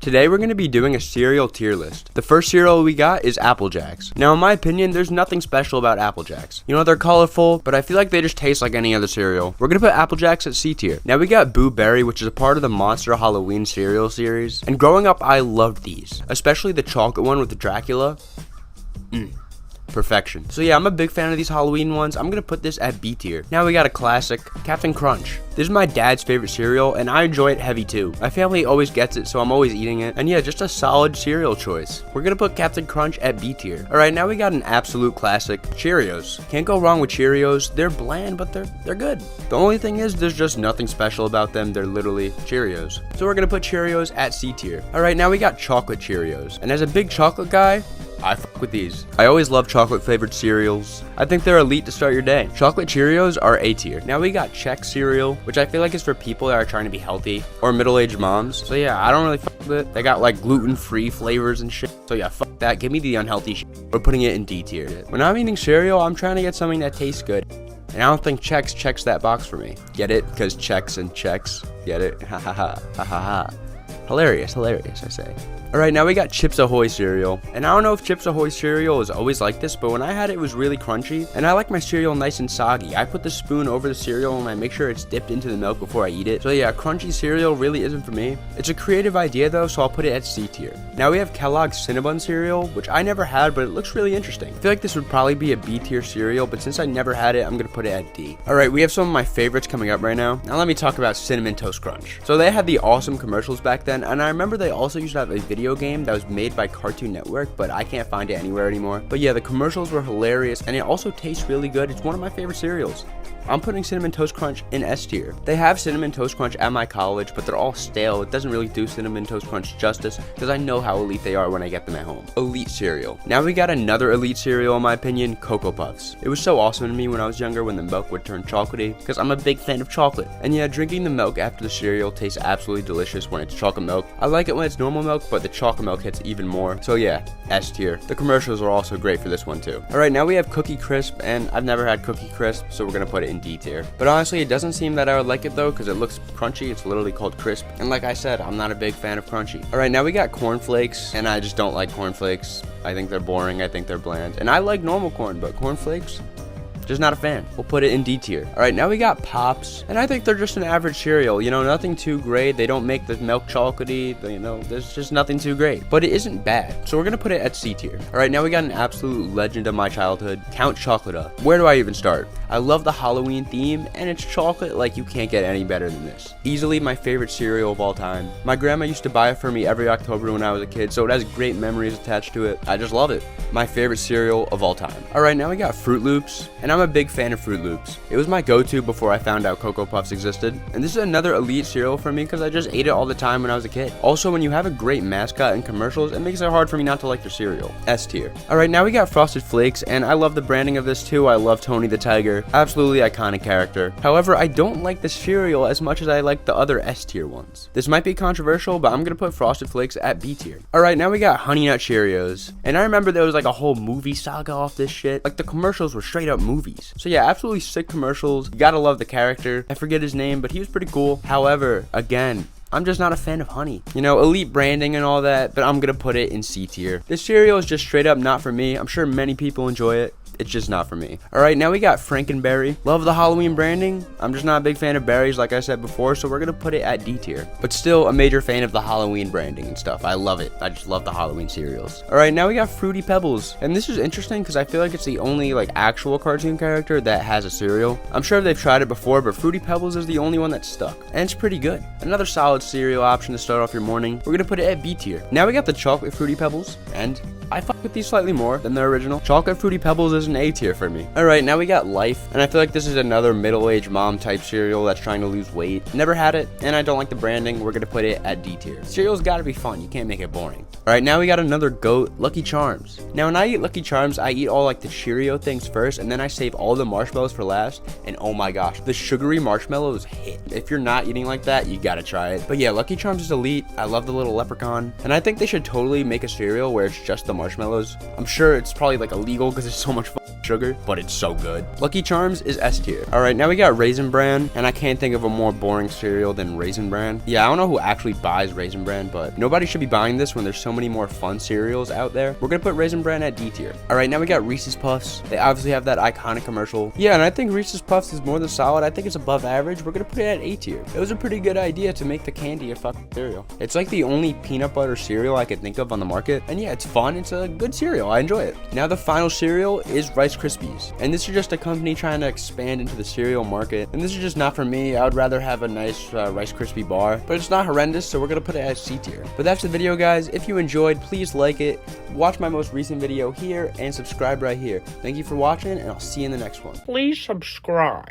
Today we're going to be doing a cereal tier list. The first cereal we got is Apple Jacks. Now in my opinion, there's nothing special about Apple Jacks. You know, they're colorful, but I feel like they just taste like any other cereal. We're going to put Apple Jacks at C tier. Now we got Boo Berry, which is a part of the Monster Halloween cereal series. And growing up, I loved these, especially the chocolate one with the Dracula. Perfection. So yeah, I'm a big fan of these Halloween ones. I'm gonna put this at B tier. Now we got a classic, Captain Crunch. This is my dad's favorite cereal, and I enjoy it heavy too. My family always gets it, so I'm always eating it. And yeah, just a solid cereal choice. We're gonna put Captain Crunch at B tier. Alright, now we got an absolute classic, Cheerios. Can't go wrong with Cheerios. They're bland, but they're good. The only thing is, there's just nothing special about them. They're literally Cheerios. So we're gonna put Cheerios at C tier. Alright, now we got chocolate Cheerios. And as a big chocolate guy, I fuck with these. I always love chocolate flavored cereals. I think they're elite to start your day. Chocolate Cheerios are A tier. Now we got Chex cereal, which I feel like is for people that are trying to be healthy or middle-aged moms. So yeah, I don't really fuck with it. They got like gluten-free flavors and shit. So yeah, fuck that. Give me the unhealthy shit. We're putting it in D tier. When I'm eating cereal, I'm trying to get something that tastes good. And I don't think Chex checks that box for me. Get it? Because Chex and Chex. Get it? Ha ha ha. Ha ha ha. Hilarious, I say. Alright, now we got Chips Ahoy cereal. And I don't know if Chips Ahoy cereal is always like this, but when I had it, it was really crunchy. And I like my cereal nice and soggy. I put the spoon over the cereal and I make sure it's dipped into the milk before I eat it. So yeah, crunchy cereal really isn't for me. It's a creative idea though, so I'll put it at C tier. Now we have Kellogg's Cinnabon cereal, which I never had, but it looks really interesting. I feel like this would probably be a B tier cereal, but since I never had it, I'm gonna put it at D. Alright, we have some of my favorites coming up right now. Now let me talk about Cinnamon Toast Crunch. So they had the awesome commercials back then, and I remember they also used to have a video game that was made by Cartoon Network, but I can't find it anywhere anymore. But yeah, the commercials were hilarious, and it also tastes really good. It's one of my favorite cereals. I'm putting Cinnamon Toast Crunch in S tier. They have Cinnamon Toast Crunch at my college, but they're all stale. It doesn't really do Cinnamon Toast Crunch justice because I know how elite they are when I get them at home. Elite cereal. Now we got another elite cereal in my opinion, Cocoa Puffs. It was so awesome to me when I was younger when the milk would turn chocolatey because I'm a big fan of chocolate. And yeah, drinking the milk after the cereal tastes absolutely delicious when it's chocolate milk. I like it when it's normal milk, but the chocolate milk hits even more. So yeah, S tier. The commercials are also great for this one too. Alright, now we have Cookie Crisp, and I've never had Cookie Crisp, so we're gonna put it in D tier. But honestly, it doesn't seem that I would like it though, because it looks crunchy. It's literally called crisp. And like I said, I'm not a big fan of crunchy. Alright, now we got Corn Flakes, and I just don't like Corn Flakes. I think they're boring. I think they're bland. And I like normal corn, but Corn Flakes, just not a fan. We'll put it in D tier. Alright, now we got Pops, and I think they're just an average cereal. You know, nothing too great. They don't make the milk chocolatey. You know, there's just nothing too great. But it isn't bad. So we're gonna put it at C tier. Alright, now we got an absolute legend of my childhood, Count Chocula. Where do I even start? I love the Halloween theme, and it's chocolate like you can't get any better than this. Easily my favorite cereal of all time. My grandma used to buy it for me every October when I was a kid, so it has great memories attached to it. I just love it. My favorite cereal of all time. Alright, now we got Fruit Loops, and I'm a big fan of Fruit Loops. It was my go-to before I found out Cocoa Puffs existed, and this is another elite cereal for me because I just ate it all the time when I was a kid. Also, when you have a great mascot in commercials, it makes it hard for me not to like your cereal. S tier. Alright, now we got Frosted Flakes, and I love the branding of this too. I love Tony the Tiger. Absolutely iconic character. However, I don't like the cereal as much as I like the other S tier ones. This might be controversial, but I'm gonna put Frosted Flakes at B tier. Alright, now we got Honey Nut Cheerios, and I remember there was like a whole movie saga off this shit. Like the commercials were straight up movies. So yeah, absolutely sick commercials. You gotta love the character. I forget his name, but he was pretty cool. However, again, I'm just not a fan of honey. You know, elite branding and all that, but I'm gonna put it in C tier. This cereal is just straight up not for me. I'm sure many people enjoy it. It's just not for me. Alright, now we got Frankenberry. Love the Halloween branding. I'm just not a big fan of berries like I said before, so we're gonna put it at D tier. But still a major fan of the Halloween branding and stuff. I love it. I just love the Halloween cereals. Alright, now we got Fruity Pebbles. And this is interesting because I feel like it's the only like actual cartoon character that has a cereal. I'm sure they've tried it before, but Fruity Pebbles is the only one that's stuck. And it's pretty good. Another solid cereal option to start off your morning. We're gonna put it at B tier. Now we got the Chocolate Fruity Pebbles, and I fuck with these slightly more than their original. Chocolate Fruity Pebbles is an A tier for me. Alright, now we got Life, and I feel like this is another middle-aged mom type cereal that's trying to lose weight. Never had it, and I don't like the branding. We're gonna put it at D tier. Cereal's gotta be fun. You can't make it boring. Alright, now we got another GOAT, Lucky Charms. Now when I eat Lucky Charms, I eat all like the Cheerio things first, and then I save all the marshmallows for last, and oh my gosh, the sugary marshmallows hit. If you're not eating like that, you gotta try it. But yeah, Lucky Charms is elite. I love the little leprechaun, and I think they should totally make a cereal where it's just the marshmallows. I'm sure it's probably like illegal because there's so much sugar, but it's so good. Lucky Charms is S tier. Alright, now we got Raisin Bran, and I can't think of a more boring cereal than Raisin Bran. Yeah, I don't know who actually buys Raisin Bran, but nobody should be buying this when there's so many more fun cereals out there. We're gonna put Raisin Bran at D tier. Alright, now we got Reese's Puffs. They obviously have that iconic commercial. Yeah, and I think Reese's Puffs is more than solid. I think it's above average. We're gonna put it at A tier. It was a pretty good idea to make the candy a fucking cereal. It's like the only peanut butter cereal I could think of on the market, and yeah, it's fun. It's a good cereal. I enjoy it. Now the final cereal is Rice Krispies, and this is just a company trying to expand into the cereal market, and this is just not for me. I would rather have a nice Rice Krispie bar, but it's not horrendous, so we're gonna put it at C tier. But that's the video, guys. If you enjoyed, please like it, watch my most recent video here, and subscribe right here. Thank you for watching, and I'll see you in the next one. Please subscribe.